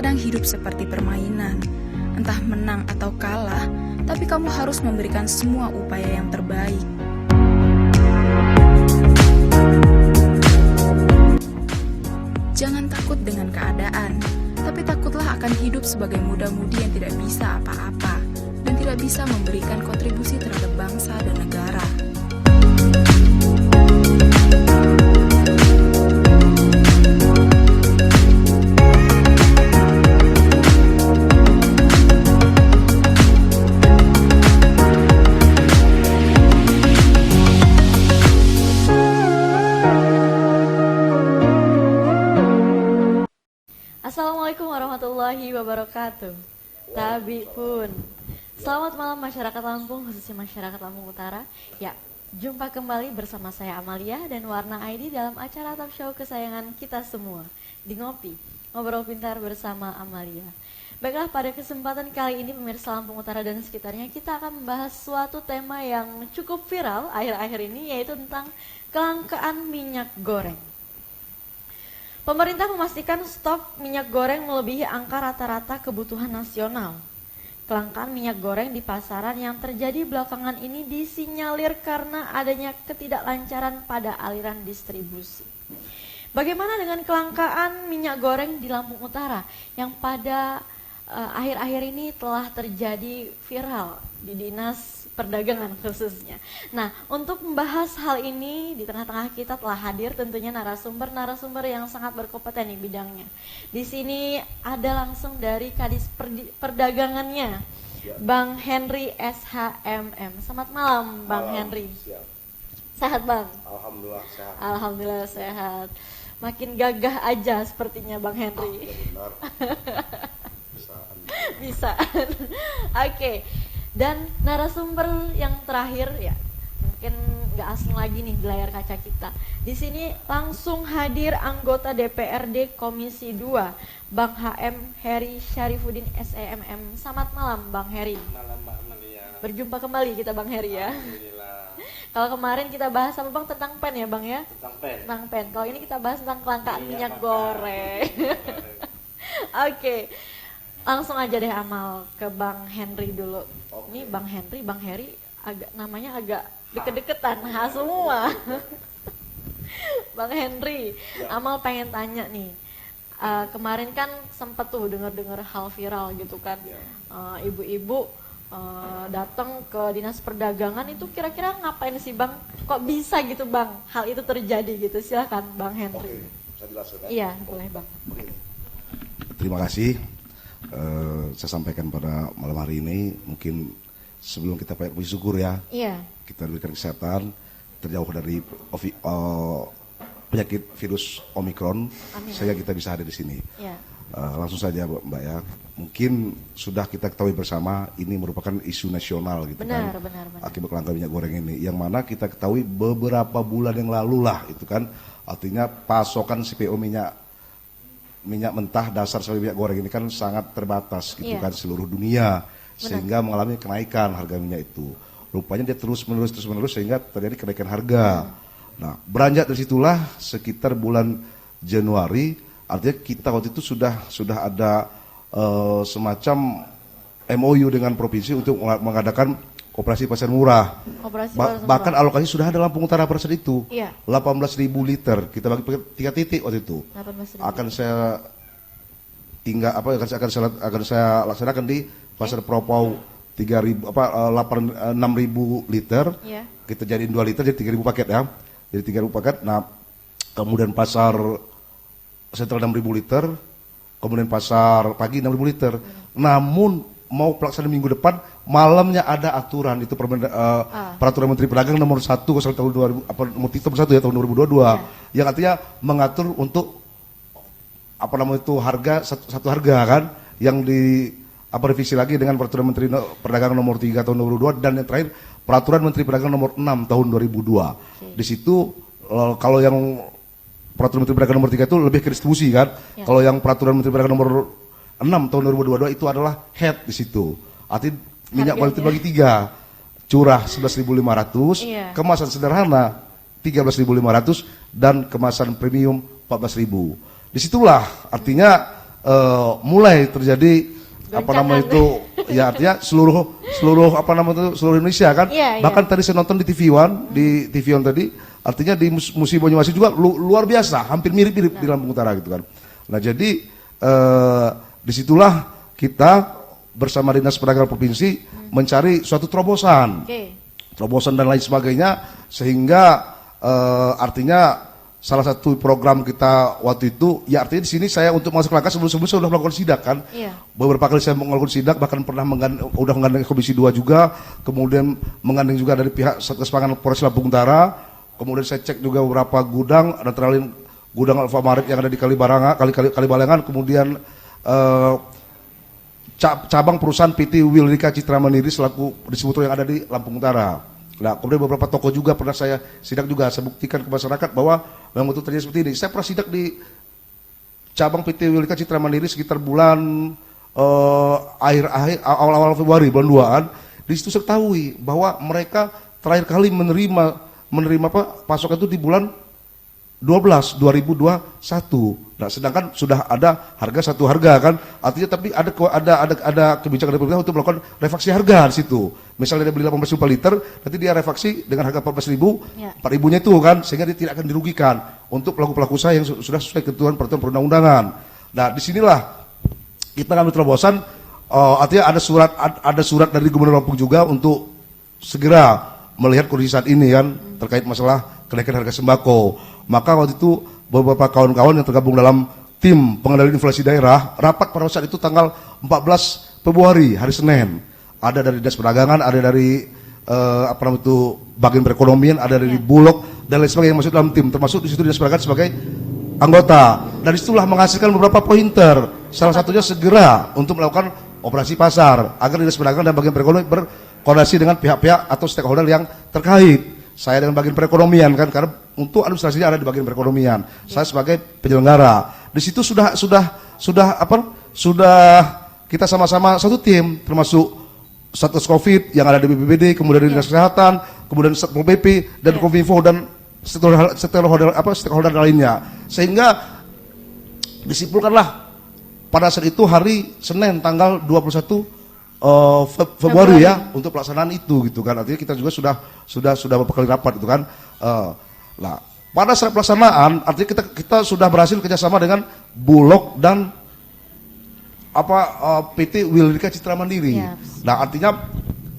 Terkadang hidup seperti permainan, entah menang atau kalah, tapi kamu harus memberikan semua upaya yang terbaik. Jangan takut dengan keadaan, tapi takutlah akan hidup sebagai muda-mudi yang tidak bisa apa-apa dan tidak bisa memberikan kontribusi terhadap bangsa dan negara. Assalamualaikum warahmatullahi wabarakatuh. Tabi pun. Selamat malam masyarakat Lampung, khususnya masyarakat Lampung Utara. Ya, jumpa kembali bersama saya Amalia dan Warna ID dalam acara talk show kesayangan kita semua di Ngopi, Ngobrol Pintar bersama Amalia. Baiklah, pada kesempatan kali ini pemirsa Lampung Utara dan sekitarnya, kita akan membahas suatu tema yang cukup viral akhir-akhir ini, yaitu tentang kelangkaan minyak goreng. Pemerintah memastikan stok minyak goreng melebihi angka rata-rata kebutuhan nasional. Kelangkaan minyak goreng di pasaran yang terjadi belakangan ini disinyalir karena adanya ketidaklancaran pada aliran distribusi. Bagaimana dengan kelangkaan minyak goreng di Lampung Utara yang pada akhir-akhir ini telah terjadi viral di Dinas Perdagangan khususnya. Nah, untuk membahas hal ini di tengah-tengah kita telah hadir tentunya narasumber yang sangat berkompeten di bidangnya. Di sini ada langsung dari Kadis Perdagangannya, ya. Bang Henry SHMM. Selamat malam, Bang Henry. Siap. Sehat, Bang? Alhamdulillah sehat. Alhamdulillah sehat. Makin gagah aja sepertinya Bang Henry. Benar. Bisa. Oke. Dan narasumber yang terakhir ya, mungkin nggak asing lagi nih di layar kaca kita. Di sini langsung hadir anggota DPRD Komisi 2, Bang HM Heri Syarifuddin SEMM. Selamat malam, Bang Heri. Malam Mbak Amalia. Berjumpa kembali kita, Bang Heri ya. Alhamdulillah. Kalau kemarin kita bahas sama Bang tentang pen ya, Bang ya. Tentang pen. Tentang pen. Kalau ini kita bahas tentang kelangkaan minyak goreng. Oke. Langsung aja deh Amal ke Bang Henry dulu. Ini Bang Heri namanya agak deket-deketan, semua. Bang Henry, ya. Amal pengen tanya nih, kemarin kan sempat tuh dengar hal viral gitu kan, ya. Ibu-ibu datang ke Dinas Perdagangan itu kira-kira ngapain sih Bang? Kok bisa gitu Bang, hal itu terjadi gitu? Silakan Bang Henry. Oke, saya jelaskan. Iya, boleh Bang. Terima kasih. Saya sampaikan pada malam hari ini, mungkin sebelum kita puji syukur ya, iya. Kita diberikan kesehatan, terjauh dari penyakit virus Omikron, sehingga kita bisa hadir di sini. Iya. Langsung saja Mbak ya, mungkin sudah kita ketahui bersama ini merupakan isu nasional gitu benar. Akibat kelangkaan minyak goreng ini, yang mana kita ketahui beberapa bulan yang lalu lah itu kan, artinya pasokan CPO minyak mentah dasar sebagai minyak goreng ini kan sangat terbatas gitu kan seluruh dunia. Sehingga mengalami kenaikan harga minyak itu. Rupanya dia terus menerus sehingga terjadi kenaikan harga. Nah, beranjak dari situlah sekitar bulan Januari, artinya kita waktu itu sudah ada semacam MOU dengan provinsi untuk mengadakan operasi pasar murah. Bahkan alokasi sudah ada Lampung Utara pada saat itu. Iya. 18.000 liter. Kita bagi 3 titik waktu itu. Akan saya laksanakan di Pasar Propau 6.000 liter. Yeah. Kita jadiin 2 liter jadi 3.000 paket ya. Jadi 3.000 paket. Nah, kemudian pasar sentral 6.000 liter, kemudian pasar pagi 6.000 liter. Namun mau pelaksanaan minggu depan, malamnya ada aturan itu peraturan Menteri Perdagangan nomor 1 tahun 2000 tahun 2022 yang artinya mengatur untuk harga satu harga kan yang revisi lagi dengan peraturan Menteri Perdagangan nomor 3 tahun 2022 dan yang terakhir peraturan Menteri Perdagangan nomor 6 tahun 2002. Di situ kalau yang peraturan Menteri Perdagangan nomor 3 itu lebih ke distribusi kan. Kalau yang peraturan Menteri Perdagangan nomor 6 tahun 2022 itu adalah head di situ. Artinya minyak goreng itu bagi 3. Curah 11.500, kemasan sederhana 13.500 dan kemasan premium 14.000. Disitulah artinya mulai terjadi apa namanya itu ya artinya seluruh apa namanya itu seluruh Indonesia kan. Bahkan tadi saya nonton di TV One di TV One tadi artinya di Museum Banyuwangi juga luar biasa, hampir mirip-mirip di Lampung Utara gitu kan. Nah jadi disitulah kita bersama Dinas Perdagangan Provinsi mencari suatu terobosan, terobosan dan lain sebagainya sehingga artinya salah satu program kita waktu itu, ya artinya di sini saya untuk masuk langkah sebelum-sebelumnya saya sudah melakukan sidak kan. Beberapa kali saya melakukan sidak, bahkan pernah menggandeng Komisi 2 juga, kemudian menggandeng juga dari pihak Satgas Pangan Polres Lampung Utara, kemudian saya cek juga beberapa gudang, ada terlalu gudang Alfamarit yang ada di Kalibalangan, kemudian cabang perusahaan PT Wilrika Citra Mandiri selaku distributor yang ada di Lampung Utara. Nah, kemudian beberapa toko juga pernah saya sidak juga, saya buktikan ke masyarakat bahwa memang betul terjadi seperti ini. Saya pernah sidak di cabang PT Wilrika Citra Mandiri sekitar bulan awal-awal Februari, bulan 2-an. Di situ saya ketahui bahwa mereka terakhir kali menerima pasokan itu di bulan 2021. Nah, sedangkan sudah ada satu harga kan, artinya tapi ada kebijakan dari pemerintah untuk melakukan refaksi harga di situ. Misalnya dia beli 18.000 per liter, nanti dia refaksi dengan harga 14.000, 4.000-nya itu kan, sehingga dia tidak akan dirugikan untuk pelaku-pelaku usaha yang sudah sesuai ketentuan peraturan perundang-undangan. Nah, disinilah kita ngambil terobosan, artinya ada surat dari Gubernur Lampung juga untuk segera melihat kondisi saat ini kan terkait masalah kenaikan harga sembako. Maka waktu itu beberapa kawan-kawan yang tergabung dalam tim pengendalian inflasi daerah rapat pada saat itu tanggal 14 Februari hari Senin. Ada dari Dinas Perdagangan, ada dari bagian perekonomian, ada dari Bulog dan lain sebagainya yang masuk dalam tim, termasuk di situ Dinas Perdagangan sebagai anggota. Dari situlah menghasilkan beberapa pointer. Salah satunya segera untuk melakukan operasi pasar agar Dinas Perdagangan dan bagian perekonomian berkoordinasi dengan pihak-pihak atau stakeholder yang terkait. Saya dengan bagian perekonomian kan, karena untuk administrasinya ada di bagian perekonomian. Saya sebagai penyelenggara. Di situ sudah kita sama-sama satu tim, termasuk Satgas Covid yang ada di BPBD, kemudian Dinas Kesehatan, kemudian Satpol PP dan Kominfo dan stakeholder lainnya. Sehingga disimpulkanlah pada saat itu hari Senin tanggal 21 Februari ya untuk pelaksanaan itu gitu kan. Artinya kita juga sudah beberapa kali rapat itu kan. Nah, pada saat pelaksanaan artinya kita sudah berhasil kerjasama dengan Bulog dan PT Wilrika Citra Mandiri. Nah, artinya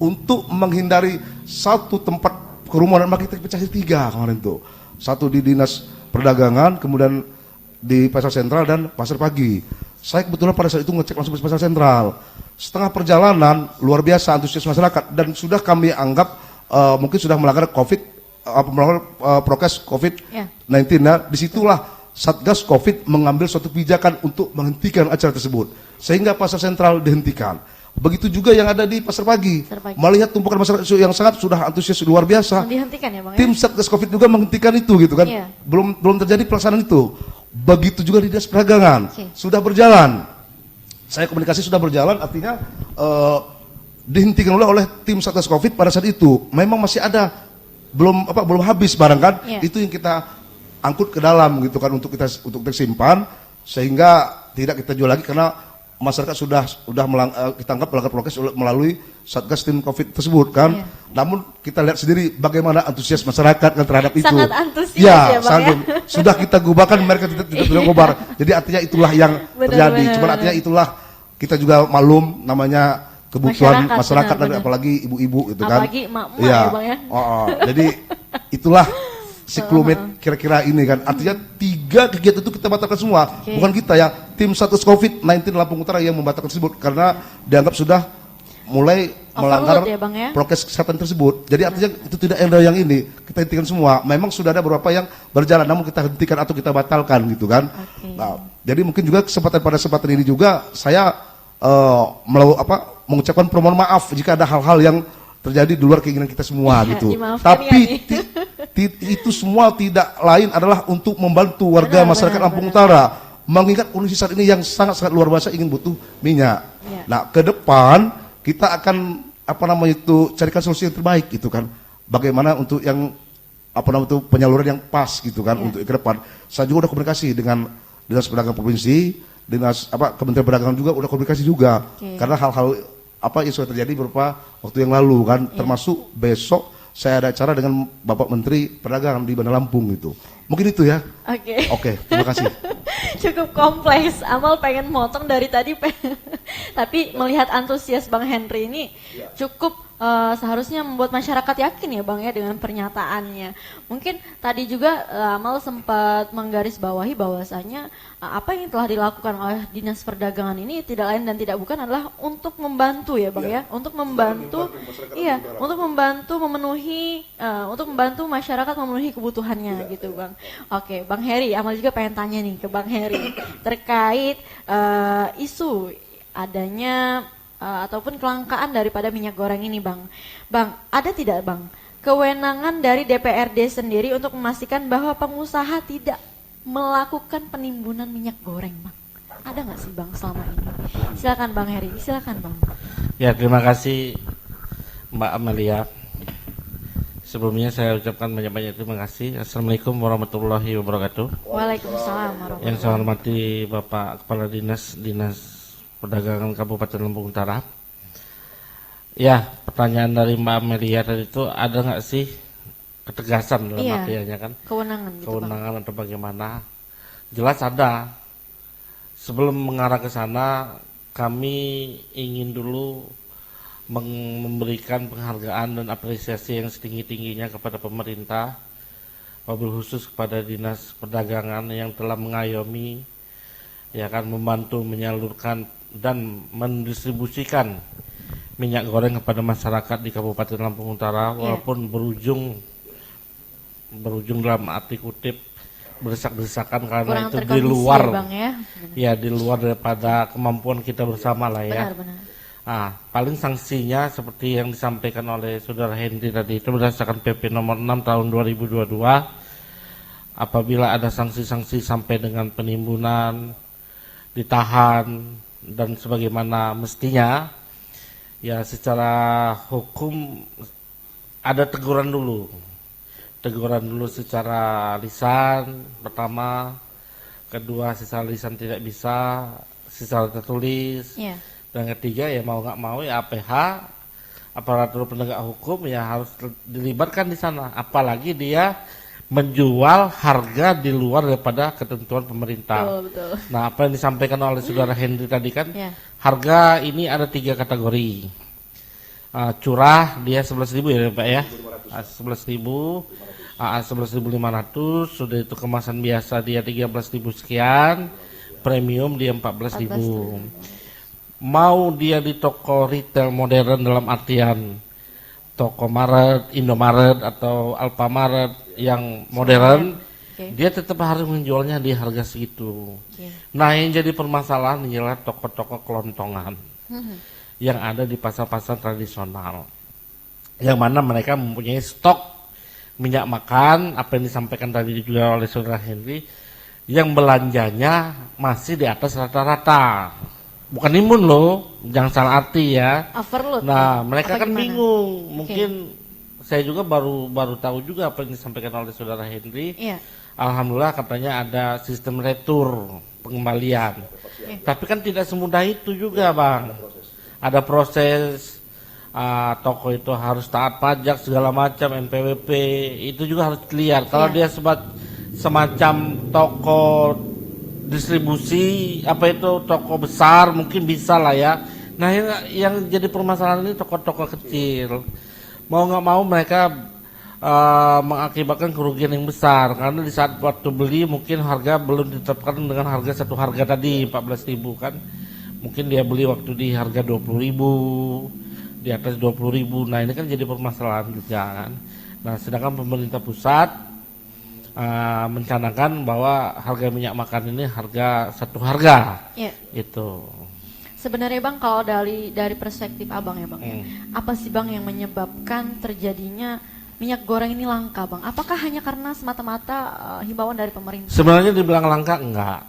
untuk menghindari satu tempat kerumunan maka kita pecah 3 kemarin tuh. Satu di Dinas Perdagangan, kemudian di Pasar Sentral dan Pasar Pagi. Saya kebetulan pada saat itu ngecek langsung ke Pasar Sentral. Setengah perjalanan luar biasa antusias masyarakat dan sudah kami anggap mungkin sudah melanggar melanggar prokes COVID-19. Nah, disitulah Satgas Covid mengambil suatu kebijakan untuk menghentikan acara tersebut sehingga Pasar Sentral dihentikan. Begitu juga yang ada di Pasar Pagi. Melihat tumpukan masyarakat yang sangat sudah antusias luar biasa. Dihentikan ya, Bang, tim Satgas Covid juga menghentikan itu gitu kan. Belum terjadi pelaksanaan itu. Begitu juga di Dinas Perdagangan sudah berjalan. Saya komunikasi sudah berjalan, artinya dihentikan oleh tim Satgas Covid pada saat itu. Memang masih ada belum habis barang kan. Itu yang kita angkut ke dalam gitu kan untuk kita simpan sehingga tidak kita jual lagi karena masyarakat sudah kita anggap melanggar prokes melalui Satgas tim Covid tersebut kan. Namun kita lihat sendiri bagaimana antusias masyarakat kan terhadap itu. Sangat antusias ya, Bang, ya. Sudah kita gubarkan mereka tidak gubar. Jadi artinya itulah yang terjadi. Cuma artinya itulah kita juga maklum namanya kebutuhan masyarakat dan apalagi ibu-ibu gitu kan. Apalagi emak-emak ya, Bang ya. Jadi itulah siklumet kira-kira ini kan. Artinya 3 kegiatan itu kita batalkan semua. Bukan kita ya, tim Satgas Covid-19 Lampung Utara yang membatalkan tersebut karena dianggap sudah mulai melanggar ya, Bang, ya? prokes kesehatan tersebut. Jadi artinya itu tidak ada yang ini, kita hentikan semua. Memang sudah ada beberapa yang berjalan namun kita hentikan atau kita batalkan gitu kan. Nah, jadi mungkin juga pada kesempatan ini juga saya mengucapkan permohonan maaf jika ada hal-hal yang terjadi di luar keinginan kita semua gitu. Tapi itu semua tidak lain adalah untuk membantu warga masyarakat Lampung Utara mengingat kondisi saat ini yang sangat-sangat luar biasa ingin butuh minyak. Nah, ke depan kita akan carikan solusi yang terbaik gitu kan. Bagaimana untuk yang penyaluran yang pas gitu kan untuk ke depan. Saya juga udah komunikasi dengan Dinas Perdagangan Provinsi dinas Kementerian Perdagangan juga udah komunikasi juga. Karena hal-hal isu yang terjadi berupa waktu yang lalu kan, termasuk besok saya ada acara dengan Bapak Menteri Perdagangan di Bandar Lampung itu. Mungkin itu ya. Oke, terima kasih. Cukup kompleks. Amal pengen motong dari tadi, tapi melihat antusias Bang Henry ini cukup seharusnya membuat masyarakat yakin ya Bang ya dengan pernyataannya. Mungkin tadi juga Amal sempat menggarisbawahi bahwasanya apa yang telah dilakukan oleh Dinas Perdagangan ini tidak lain dan tidak bukan adalah untuk membantu ya Bang ya, untuk membantu untuk membantu memenuhi untuk membantu masyarakat memenuhi kebutuhannya gitu Bang. Oke, Bang Heri, Amal juga pengen tanya nih ke Bang Heri terkait isu adanya ataupun kelangkaan daripada minyak goreng ini Bang. Bang, ada tidak Bang kewenangan dari DPRD sendiri untuk memastikan bahwa pengusaha tidak melakukan penimbunan minyak goreng Bang? Ada nggak sih Bang selama ini? Silakan Bang Heri, silakan Bang. Ya, terima kasih Mbak Amelia. Sebelumnya saya ucapkan banyak-banyak terima kasih. Assalamualaikum warahmatullahi wabarakatuh. Waalaikumsalam warahmatullahi. Yang saya hormati Bapak Kepala Dinas Perdagangan Kabupaten Lampung Utara. Ya, pertanyaan dari Mbak Amelia tadi itu ada nggak sih ketegasan dalam artiannya kan? Kewenangan gitu Kewenangan atau bagaimana? Jelas ada. Sebelum mengarah ke sana, kami ingin dulu memberikan penghargaan dan apresiasi yang setinggi-tingginya kepada pemerintah, wabil khusus kepada Dinas Perdagangan yang telah mengayomi, ya kan, membantu menyalurkan dan mendistribusikan minyak goreng kepada masyarakat di Kabupaten Lampung Utara, walaupun berujung dalam arti kutip berdesak-desakan karena itu di luar, Bang, di luar daripada kemampuan kita bersama lah ya. Benar. Paling sanksinya seperti yang disampaikan oleh Saudara Henry tadi itu berdasarkan PP nomor 6 tahun 2022, apabila ada sanksi-sanksi sampai dengan penimbunan, ditahan dan sebagaimana mestinya, ya secara hukum ada teguran dulu secara lisan pertama, kedua secara lisan tidak bisa, secara tertulis, dan ketiga ya mau nggak mau ya APH, aparatur penegak hukum ya harus dilibatkan di sana, apalagi dia menjual harga di luar daripada ketentuan pemerintah. Betul. Nah, apa yang disampaikan oleh Saudara Henry tadi kan, harga ini ada 3 kategori. Curah dia 11.000 ya Pak ya, 11.000, 11.500, sudah itu kemasan biasa dia 13.000 sekian, premium dia 14.000. Mau dia di toko retail modern dalam artian toko Maret, Indomaret atau Alfamaret yang modern, dia tetap harus menjualnya di harga segitu. Nah, yang jadi permasalahan ialah toko-toko kelontongan yang ada di pasar-pasar tradisional, yang mana mereka mempunyai stok minyak makan, apa yang disampaikan tadi juga oleh Saudara Henry, yang belanjanya masih di atas rata-rata. Bukan imun loh, jangan salah arti ya. Overload. Nah, mereka kan gimana? bingung. Mungkin saya juga baru tahu juga apa yang disampaikan oleh Saudara Henry. Alhamdulillah katanya ada sistem retur pengembalian. Tapi kan tidak semudah itu juga Bang. Ada proses, toko itu harus taat pajak segala macam, NPWP, itu juga harus clear. Kalau dia semacam toko distribusi, toko besar mungkin bisa lah ya. Nah, yang jadi permasalahan ini toko-toko kecil. Mau nggak mau mereka mengakibatkan kerugian yang besar, karena di saat waktu beli mungkin harga belum ditetapkan dengan harga satu harga tadi 14.000 kan. Mungkin dia beli waktu di harga 20.000, di atas 20.000. Nah, ini kan jadi permasalahan juga kan. Nah, sedangkan pemerintah pusat mencanangkan bahwa harga minyak makan ini satu harga. Itu. Sebenarnya Bang, kalau dari perspektif Abang ya Bang, apa sih Bang yang menyebabkan terjadinya minyak goreng ini langka Bang? Apakah hanya karena semata-mata himbauan dari pemerintah? Sebenarnya dibilang langka enggak.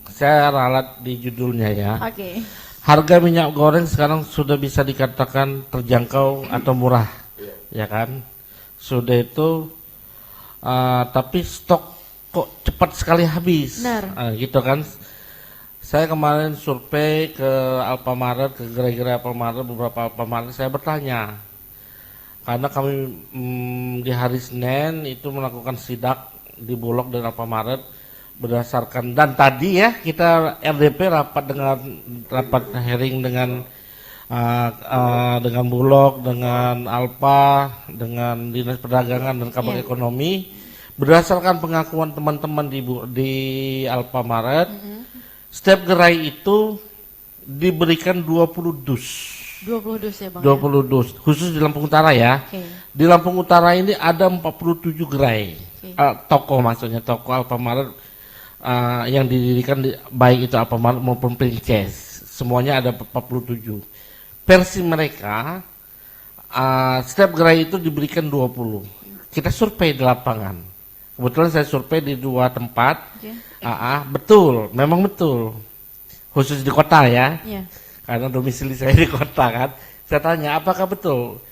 Saya ralat di judulnya ya. Harga minyak goreng sekarang sudah bisa dikatakan terjangkau atau murah, ya kan? Sudah itu. Tapi stok kok cepat sekali habis, gitu kan. Saya kemarin survei ke Alfamart, ke gerai-gerai Alfamart, beberapa Alfamart, saya bertanya. Karena kami di hari Senin itu melakukan sidak di Bulog dan Alfamart berdasarkan, dan tadi ya kita RDP rapat hearing dengan Bulog, dengan Alfa, dengan Dinas Perdagangan dan Kabar Ekonomi, berdasarkan pengakuan teman-teman di Alfamart, setiap gerai itu diberikan 20 dus. 20 dus ya Bang? 20 dus, khusus di Lampung Utara ya. Di Lampung Utara ini ada 47 gerai, toko maksudnya, toko Alfamart yang didirikan baik itu Alfamart maupun Princess. Semuanya ada 47. Versi mereka, setiap gerai itu diberikan 20. Kita survei di lapangan. Kebetulan saya survei di 2 tempat. Betul, memang betul. Khusus di kota ya. Karena domisili saya di kota kan. Saya tanya, apakah betul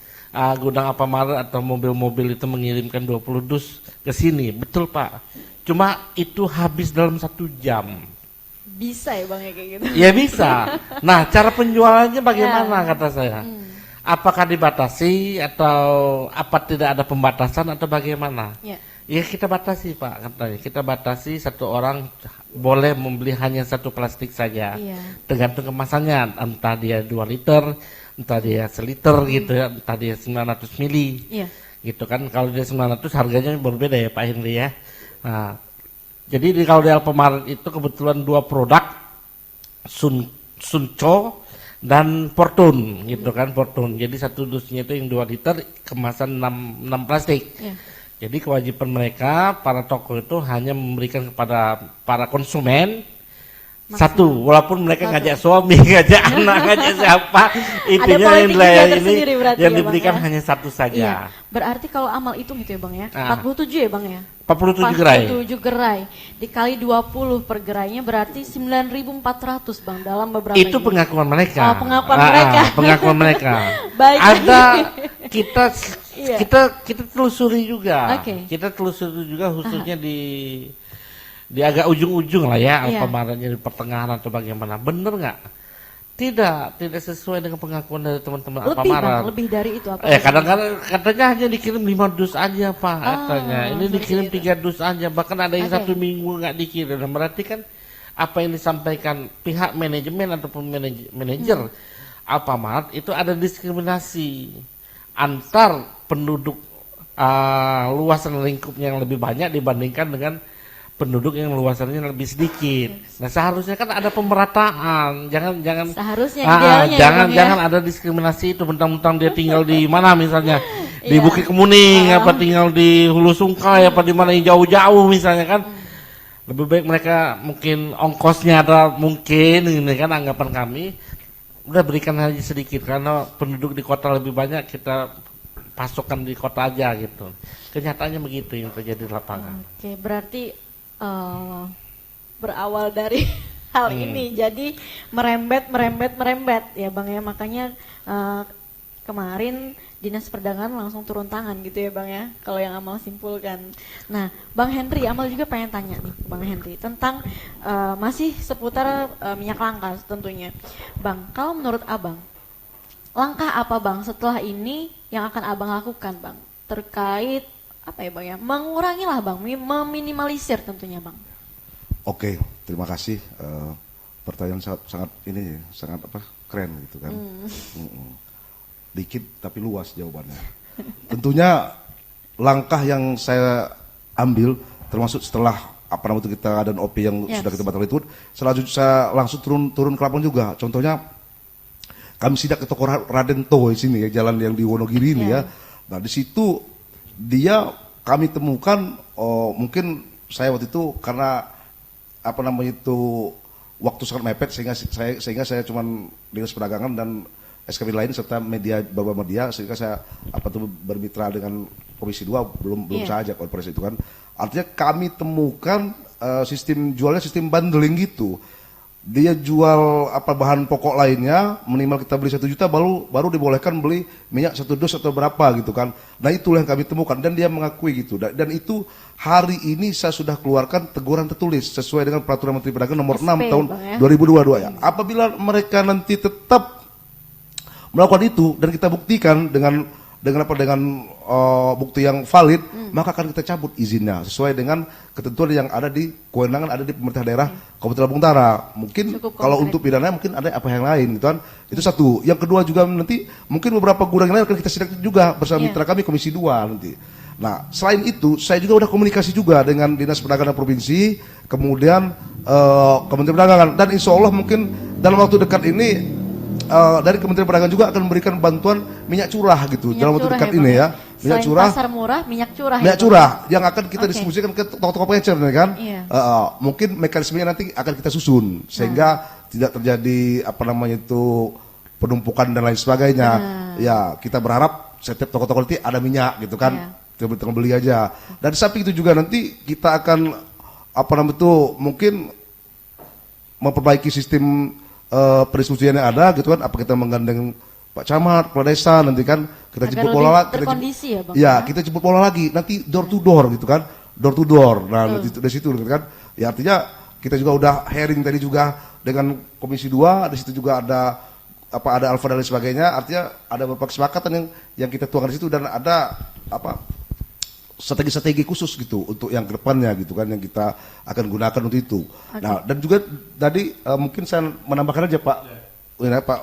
gudang Alfamart atau mobil-mobil itu mengirimkan 20 dus ke sini? Betul Pak. Cuma itu habis dalam 1 jam. Bisa ya Bang ya kayak gitu? Ya bisa. Nah, cara penjualannya bagaimana kata saya? Apakah dibatasi atau apa, tidak ada pembatasan atau bagaimana? Ya kita batasi Pak katanya. Kita batasi satu orang boleh membeli hanya 1 plastik saja. Tergantung kemasannya, entah dia 2 liter, entah dia 1 liter gitu ya, entah dia 900 mili. Gitu kan, kalau dia 900 harganya berbeda ya Pak Henry ya. Nah, jadi kalau di Alfamart itu kebetulan 2 produk, Sunco dan Fortune gitu kan, Fortune. Jadi 1 dusnya itu yang 2 liter, kemasan 6 plastik. Jadi kewajiban mereka, para toko itu hanya memberikan kepada para konsumen 1, walaupun mereka ngajak suami, ngajak anak, ngajak siapa, intinya yang diberikan hanya 1 saja. Berarti kalau amal hitung itu ya Bang ya, 47 ya Bang ya? 47 gerai. 47 gerai dikali 20 per gerainya berarti 9.400 Bang dalam beberapa itu pengakuan mereka. Pengakuan mereka. Pengakuan mereka. Baik. Ada kita telusuri juga. Kita telusuri juga khususnya di agak ujung-ujung lah ya, Alfamartnya di pertengahan atau bagaimana. Bener nggak? Tidak sesuai dengan pengakuan dari teman-teman Alfamart. Lebih dari itu apa? Kadang-kadang katanya hanya dikirim 5 dus aja Pak katanya. Ini dikirim 3 dus aja, bahkan ada yang 1 minggu nggak dikirim. Berarti kan apa yang disampaikan pihak manajemen ataupun manajer Alfamart itu ada diskriminasi antar penduduk luasan lingkupnya yang lebih banyak dibandingkan dengan penduduk yang luasannya lebih sedikit. Nah, seharusnya kan ada pemerataan. Jangan seharusnya idealnya jangan ada diskriminasi itu, mentang-mentang dia tinggal di mana misalnya di Bukit Kemuning, apa tinggal di Hulu Sungkai, apa di mana yang jauh-jauh misalnya kan. Lebih baik mereka mungkin ongkosnya ada, mungkin ini kan anggapan kami. Udah berikan aja sedikit karena penduduk di kota lebih banyak, kita pasokan di kota aja gitu. Kenyataannya begitu yang terjadi di lapangan. Berarti berawal dari hal ini jadi merembet ya Bang ya, makanya kemarin Dinas Perdagangan langsung turun tangan gitu ya Bang ya, kalau yang Amal simpulkan. Nah Bang Henry, Amal juga pengen tanya nih Bang Henry tentang masih seputar minyak langka tentunya Bang. Kalau menurut Abang, langkah apa Bang setelah ini yang akan Abang lakukan Bang terkait apa ya Bang ya, mengurangi lah Bang, meminimalisir tentunya Bang. Oke, terima kasih. Pertanyaan sangat keren gitu kan. Dikit tapi luas jawabannya. Tentunya langkah yang saya ambil termasuk setelah itu kita ada OP yang sudah kita batal itu, selanjutnya saya langsung turun ke lapangan juga. Contohnya kami sidak ke toko Raden To di sini ya, jalan yang di Wonogiri ini ya. Nah di situ kami temukan, mungkin saya waktu itu karena waktu sangat mepet sehingga saya cuman Dinas Perdagangan dan SKP lain serta beberapa media, sehingga saya bermitra dengan Komisi 2 belum saja konferensi itu kan. Artinya kami temukan sistem jualnya sistem bundling gitu. dia jual apa bahan pokok lainnya, minimal kita beli 1 juta baru dibolehkan beli minyak 1 dus atau berapa gitu kan. Nah itulah yang kami temukan dan dia mengakui gitu. Dan itu hari ini saya sudah keluarkan teguran tertulis sesuai dengan Peraturan Menteri Perdagangan nomor 6 tahun 2022 ya. Apabila mereka nanti tetap melakukan itu dan kita buktikan dengan bukti yang valid, maka akan kita cabut izinnya sesuai dengan ketentuan yang ada di kewenangan ada di pemerintah daerah Kabupaten Lampung Utara. Mungkin kalau untuk pidana mungkin ada apa yang lain gitu kan. Itu satu. Yang kedua juga nanti mungkin beberapa gudang yang lain akan kita sidak juga bersama mitra kami Komisi 2 nanti. Nah, selain itu saya juga udah komunikasi juga dengan Dinas Perdagangan Provinsi, kemudian Kementerian Perdagangan, dan insya Allah mungkin dalam waktu dekat ini dari Kementerian Perdagangan juga akan memberikan bantuan minyak curah gitu dalam waktu dekat ini ya. Minyak curah, pasar murah, minyak curah. Minyak curah yang akan kita distribusikan ke toko-toko pengecer kan. Iya. Mungkin mekanismenya nanti akan kita susun sehingga tidak terjadi penumpukan dan lain sebagainya. Ya, kita berharap setiap toko-toko nanti ada minyak gitu kan. Kita beli aja. Dan samping itu juga nanti kita akan mungkin memperbaiki sistem pendistribusian yang ada gitu kan. Apa kita menggandeng Pak Camat, Kepala Desa nanti kan kita jemput bola lagi. Kita jemput bola lagi nanti door to door gitu kan. Door to door. Nah, dari situ gitu kan. Ya artinya kita juga udah hearing tadi juga dengan Komisi 2, di situ juga ada alfa dan lain sebagainya. Artinya ada beberapa kesepakatan yang kita tuangkan di situ dan ada strategi khusus gitu untuk yang kedepannya gitu kan yang kita akan gunakan untuk itu. Nah dan juga tadi mungkin saya menambahkan aja Pak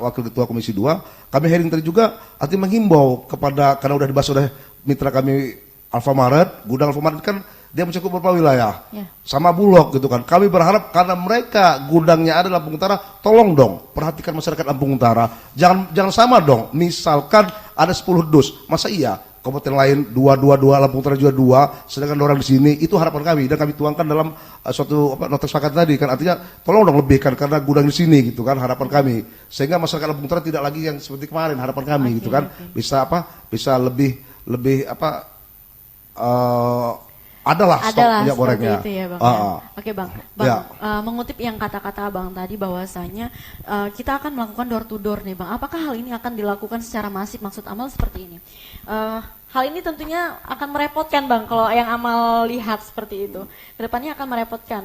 Wakil Ketua Komisi 2, kami hearing tadi juga artinya menghimbau kepada, karena udah dibahas oleh mitra kami Alfamaret, gudang Alfamaret kan dia mencakup beberapa wilayah sama Bulog gitu kan. Kami berharap karena mereka gudangnya ada di Lampung Utara, tolong dong perhatikan masyarakat Lampung Utara, jangan sama dong. Misalkan ada 10 dus, masa iya kabupaten lain 2, Lampung Utara juga 2, sedangkan orang di sini. Itu harapan kami dan kami tuangkan dalam suatu nota sepakat tadi kan, artinya tolong dong lebihkan karena gudang di sini gitu kan, harapan kami sehingga masyarakat Lampung Utara tidak lagi yang seperti kemarin, harapan kami gitu kan, bisa lebih adalah stok minyak gorengnya. Itu ya, Bang. Oke, Bang. Mengutip yang kata-kata Bang tadi bahwasanya kita akan melakukan door to door nih, Bang. Apakah hal ini akan dilakukan secara masif, maksud Amal seperti ini? Hal ini tentunya akan merepotkan, Bang, kalau yang Amal lihat seperti itu. Kedepannya akan merepotkan.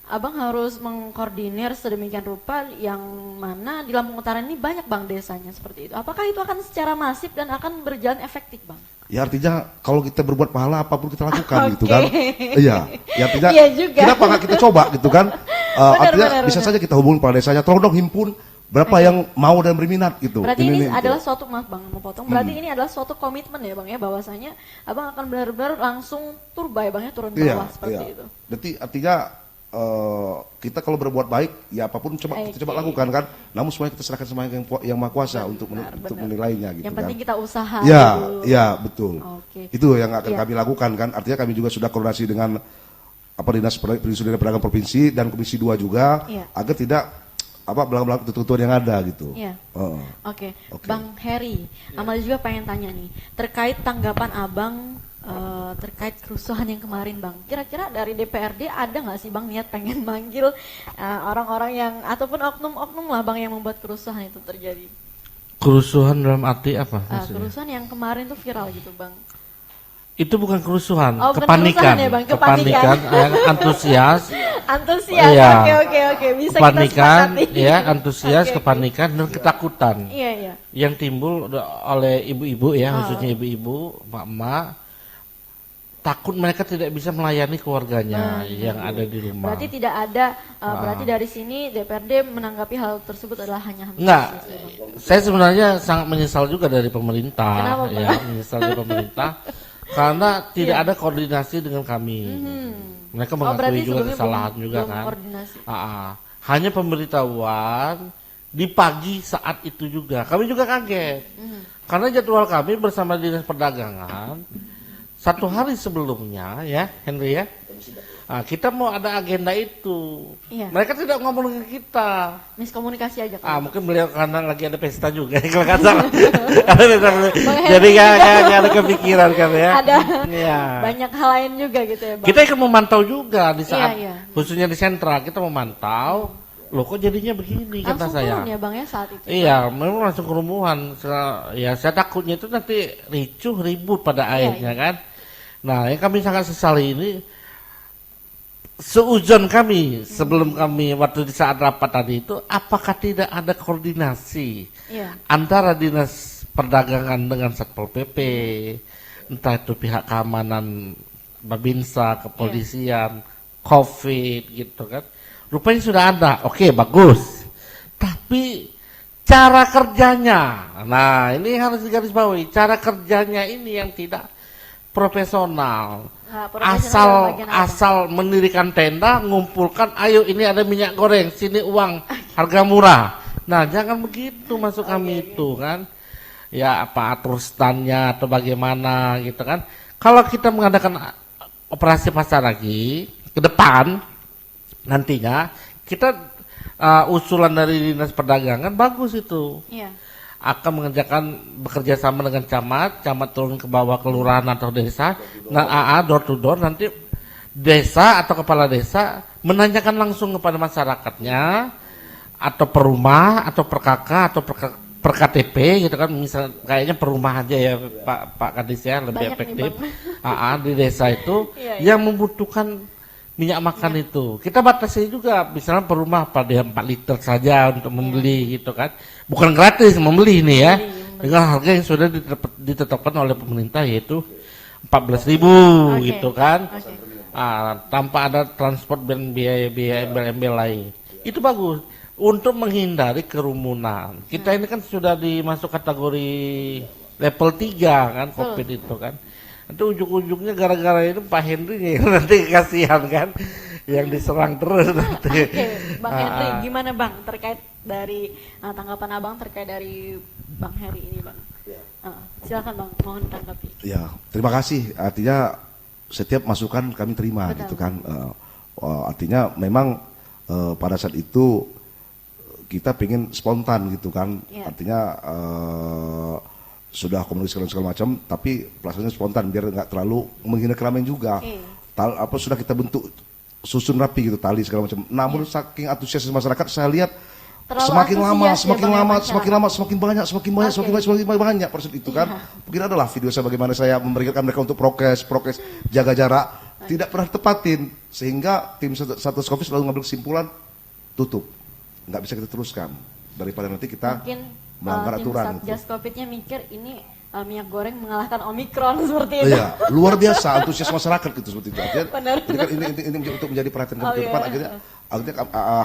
Abang harus mengkoordinir sedemikian rupa yang mana di Lampung Utara ini banyak, Bang, desanya seperti itu. Apakah itu akan secara masif dan akan berjalan efektif, Bang? Ya artinya kalau kita berbuat pahala apapun kita lakukan gitu kan. Iya, ya artinya kenapa nggak kita coba gitu kan. Artinya bisa saja kita hubungi kepala desanya, tolong dong himpun berapa yang mau dan berminat gitu. Berarti ini adalah suatu, maaf Bang memotong, berarti ini adalah suatu komitmen ya Bang ya, bahwasanya Abang akan benar-benar langsung turba ya Bang ya, turun bawah seperti itu. Berarti artinya kita kalau berbuat baik ya apapun kita coba lakukan kan, namun semuanya kita serahkan sama yang Maha Kuasa untuk menilainya gitu. Yang penting kita usaha. Ya betul. Itu yang akan kami lakukan kan. Artinya kami juga sudah koordinasi dengan Dinas Perindustrian dan Perdagangan Provinsi dan Komisi 2 juga agar tidak belakang-belakang ketentuan yang ada gitu. Oke. Bang Heri, Amal juga pengen tanya nih terkait tanggapan Abang terkait kerusuhan yang kemarin Bang. Kira-kira dari DPRD ada nggak sih Bang niat pengen manggil orang-orang yang ataupun oknum-oknum lah Bang yang membuat kerusuhan itu terjadi? Kerusuhan dalam arti apa? Kerusuhan yang kemarin tuh viral gitu Bang. Itu bukan kerusuhan, kepanikan. Ya, Bang. Kepanikan, antusias. Antusias, oke. Bisa kepanikan, kita sepakati. Ya, antusias, kepanikan dan ketakutan. Iya. Yang timbul oleh ibu-ibu ya, khususnya ibu-ibu, emak-emak, takut mereka tidak bisa melayani keluarganya yang ada di rumah. Berarti tidak ada, berarti dari sini DPRD menanggapi hal tersebut adalah hanya enggak. Saya sebenarnya sangat menyesal juga dari pemerintah. Kenapa, ya, menyesal dari pemerintah. Karena tidak ada koordinasi dengan kami. Mereka mengakui juga kesalahan juga kan. Hanya pemberitahuan di pagi saat itu juga. Kami juga kaget. Karena jadwal kami bersama Dinas Perdagangan 1 hari sebelumnya ya Henry ya. Kita mau ada agenda itu. Mereka tidak ngomong dengan kita. Miskomunikasi aja kan. Mungkin beliau karena lagi ada pesta juga kalau nggak salah. Jadi nggak ada kepikiran kan ya. Ada banyak hal lain juga gitu ya Bang. Kita ikut memantau juga di saat khususnya di sentra kita memantau loh kok jadinya begini, kata Langsung saya. turun ya Bang ya saat itu? Iya, memang langsung kerumunan. Ya saya takutnya itu nanti ricuh, ribut pada akhirnya kan. Nah, yang kami sangat sesali ini, seuzon kami sebelum kami waktu di saat rapat tadi itu, apakah tidak ada koordinasi antara dinas perdagangan dengan Satpol PP, entah itu pihak keamanan, Babinsa, kepolisian, COVID gitu kan. Rupanya sudah ada, oke bagus. Tapi cara kerjanya, nah ini harus digarisbawahi, cara kerjanya ini yang tidak profesional. Asal mendirikan tenda, ngumpulkan, ayo ini ada minyak goreng, sini uang, harga murah. Nah jangan begitu masuk kami itu kan. Ya apa atur standnya atau bagaimana gitu kan. Kalau kita mengadakan operasi pasar lagi ke depan, nantinya kita usulan dari dinas perdagangan bagus itu. Akan mengerjakan bekerja sama dengan camat turun ke bawah kelurahan atau desa, nah door to door, nanti desa atau kepala desa menanyakan langsung kepada masyarakatnya atau per rumah atau per KK atau per KTP gitu kan, misal kayaknya per rumah aja ya Pak Kadis ya lebih efektif. Di desa itu yang membutuhkan minyak makan itu kita batasi juga, misalnya per rumah pada 4 liter saja untuk membeli gitu kan, bukan gratis membeli ini ya, dengan harga yang sudah ditetapkan oleh pemerintah yaitu 14.000 gitu kan, tanpa ada transport dan biaya embel-embel lain. Itu bagus untuk menghindari kerumunan. Kita ini kan sudah dimasuk kategori level 3 kan COVID itu kan. Nanti ujung-ujungnya gara-gara itu Pak Henry nanti kasihan kan, yang diserang terus nanti. Bang Henry, gimana Bang terkait dari tanggapan Abang terkait dari Bang Heri ini Bang? Silakan Bang, mohon tanggapi. Ya, terima kasih. Artinya setiap masukan kami terima. Betul. Gitu kan. Artinya memang pada saat itu kita pengen spontan gitu kan. Artinya sudah komunikasi segala macam, tapi pelaksanaannya spontan biar nggak terlalu menghina keramaian juga. Sudah kita bentuk susun rapi gitu tali segala macam. Namun saking antusias masyarakat, saya lihat semakin lama semakin banyak proses itu kan. Mungkin adalah video saya bagaimana saya memberikan mereka untuk prokes jaga jarak, tidak pernah tepatin sehingga tim Satgas Covid selalu ngambil kesimpulan tutup, nggak bisa kita teruskan daripada nanti kita melanggar aturan. Satgas Covid-nya mikir ini minyak goreng mengalahkan Omikron seperti itu. Iya, luar biasa antusias masyarakat gitu seperti itu. Jadi kan ini untuk menjadi perhatian ke depan, akhirnya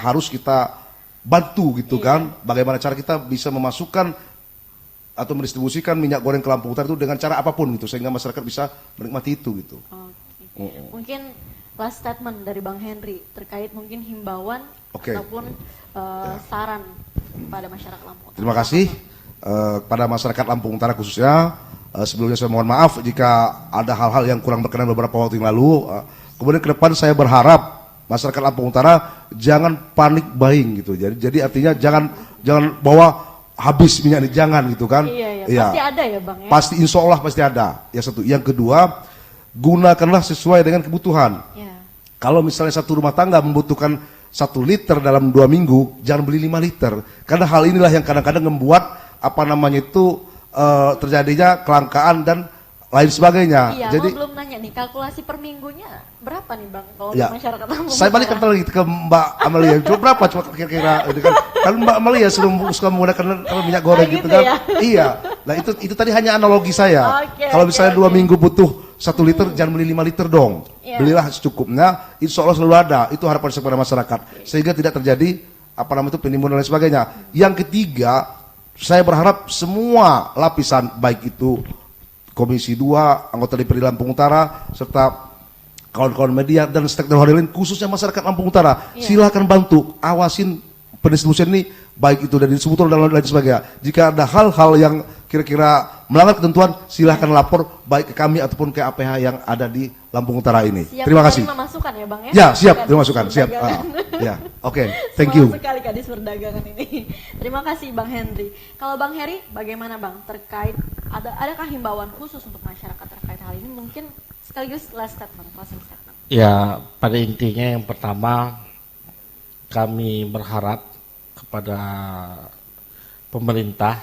harus kita bantu gitu kan. Bagaimana cara kita bisa memasukkan atau mendistribusikan minyak goreng ke Lampung Utara itu dengan cara apapun gitu sehingga masyarakat bisa menikmati itu gitu. Mungkin last statement dari Bang Henry terkait mungkin himbauan ataupun saran pada masyarakat Lampung Utara. Terima kasih pada masyarakat Lampung Utara khususnya. Sebelumnya saya mohon maaf jika ada hal-hal yang kurang berkenan beberapa waktu yang lalu. Kemudian ke depan saya berharap masyarakat Lampung Utara jangan panik buying gitu. Jadi artinya jangan bawa habis minyak ini, jangan gitu kan. Iya. Pasti ada ya Bang ya. Pasti insya Allah pasti ada. Yang satu, yang kedua gunakanlah sesuai dengan kebutuhan. Kalau misalnya satu rumah tangga membutuhkan 1 liter dalam 2 minggu, jangan beli 5 liter. Karena hal inilah yang kadang-kadang membuat terjadinya kelangkaan dan lain sebagainya. Iya, jadi belum nanya nih kalkulasi per minggunya berapa nih Bang kalau masyarakat Lampung? Saya balikan lagi ke Mbak Amalia. Coba berapa coba kira-kira kan Mbak Amalia suka menggunakan minyak goreng gitu kan? Ya? Iya. Nah itu tadi hanya analogi saya. Kalau misalnya 2 minggu butuh 1 liter, jangan beli 5 liter dong. Belilah secukupnya. Insya Allah selalu ada. Itu harapan saya kepada masyarakat sehingga tidak terjadi penimbunan dan lain sebagainya. Yang ketiga, saya berharap semua lapisan baik itu Komisi 2, anggota DPRD Lampung Utara, serta kawan-kawan media dan stakeholder lain, khususnya masyarakat Lampung Utara, silakan bantu, awasin pendistribusian ini, baik itu dari distributor dan lain sebagainya. Jika ada hal-hal yang kira-kira melanggar ketentuan, silahkan lapor baik ke kami ataupun ke APH yang ada di Lampung Utara ini. Terima kasih. Masukan ya Bang ya? Ya, siap, terima masukan, siap. Thank you. Sekali Kadis Perdagangan ini. Terima kasih Bang Henry. Kalau Bang Heri, bagaimana Bang terkait adakah himbauan khusus untuk masyarakat terkait hal ini? Mungkin sekaligus last statement, closing statement. Ya, pada intinya yang pertama kami berharap kepada pemerintah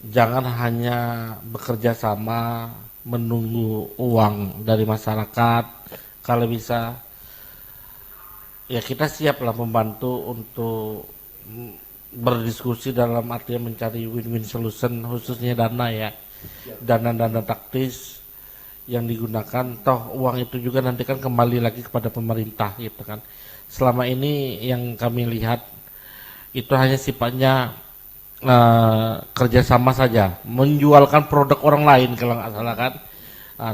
jangan hanya bekerja sama menunggu uang dari masyarakat. Kalau bisa ya kita siaplah membantu untuk berdiskusi dalam artian mencari win-win solution, khususnya dana ya, dana-dana taktis yang digunakan. Toh uang itu juga nanti kan kembali lagi kepada pemerintah gitu kan. Selama ini yang kami lihat itu hanya sifatnya kerjasama saja, menjualkan produk orang lain kalau nggak salah kan.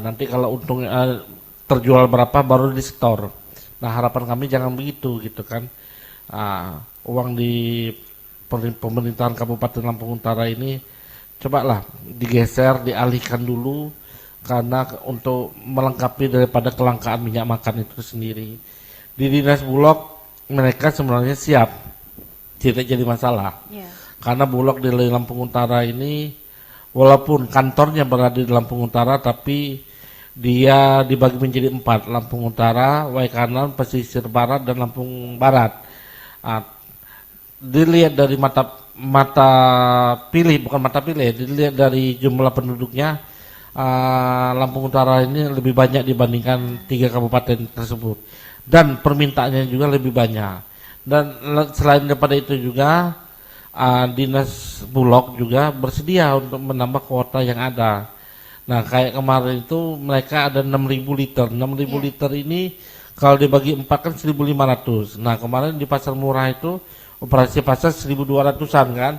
Nanti kalau untung terjual berapa baru di store. Nah harapan kami jangan begitu gitu kan. Uang di pemerintahan Kabupaten Lampung Utara ini cobalah digeser, dialihkan dulu karena untuk melengkapi daripada kelangkaan minyak makan itu sendiri. Di Dinas Bulog mereka sebenarnya siap, tidak jadi masalah. Karena Bulog di Lampung Utara ini walaupun kantornya berada di Lampung Utara tapi dia dibagi menjadi 4, Lampung Utara, Waikanan, Pesisir Barat, dan Lampung Barat. Dilihat dari mata pilih, bukan mata pilih, dilihat dari jumlah penduduknya, Lampung Utara ini lebih banyak dibandingkan 3 kabupaten tersebut. Dan permintaannya juga lebih banyak. Dan selain daripada itu juga, Dinas Bulog juga bersedia untuk menambah kuota yang ada. Nah kayak kemarin itu mereka ada 6.000 liter. 6.000 liter ini kalau dibagi 4 kan 1.500. Nah kemarin di pasar murah itu operasi pasar 1.200-an kan.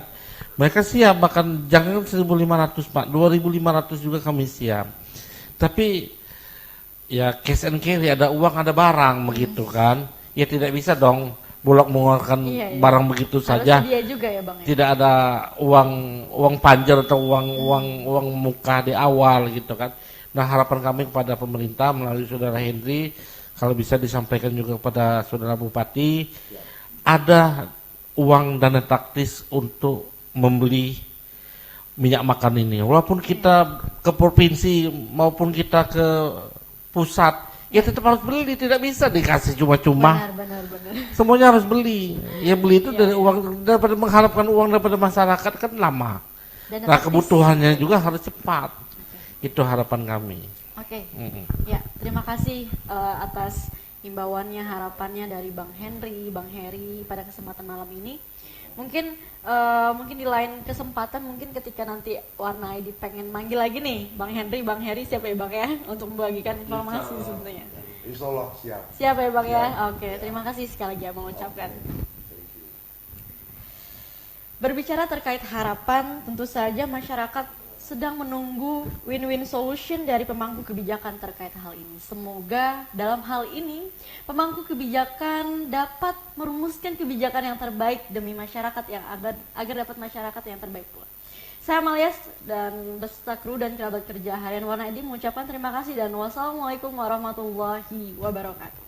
Mereka siap bahkan jangan 1.500 Pak, 2.500 juga kami siap. Tapi ya cash and carry, ada uang ada barang begitu kan. Ya tidak bisa dong Bulog mengeluarkan barang begitu saja. Juga ya, Bang, ya? Tidak ada uang panjer atau uang muka di awal gitu kan. Nah harapan kami kepada pemerintah melalui saudara Henry, kalau bisa disampaikan juga kepada saudara Bupati, ada uang dana taktis untuk membeli minyak makan ini. Walaupun kita ke provinsi maupun kita ke pusat, ya tetap harus beli, tidak bisa dikasih cuma-cuma. Benar. Semuanya harus beli. Ya beli itu dari uang, daripada mengharapkan uang daripada masyarakat kan lama. Nah kebutuhannya juga harus cepat. Itu harapan kami. Ya terima kasih atas himbauannya, harapannya dari Bang Henry, Bang Heri pada kesempatan malam ini. Mungkin di lain kesempatan, mungkin ketika nanti Warna ID pengen manggil lagi nih Bang Henry, Bang Heri, siap ya Bang ya untuk membagikan informasi sebenarnya. Insya Allah siap. Siap ya Bang ya. Oke, terima kasih sekali lagi mengucapkan. Berbicara terkait harapan, tentu saja masyarakat sedang menunggu win-win solution dari pemangku kebijakan terkait hal ini. Semoga dalam hal ini pemangku kebijakan dapat merumuskan kebijakan yang terbaik demi masyarakat yang agar dapat masyarakat yang terbaik pula. Saya Malias dan beserta kru dan kerabat kerja harian Warna ID mengucapkan terima kasih dan wassalamualaikum warahmatullahi wabarakatuh.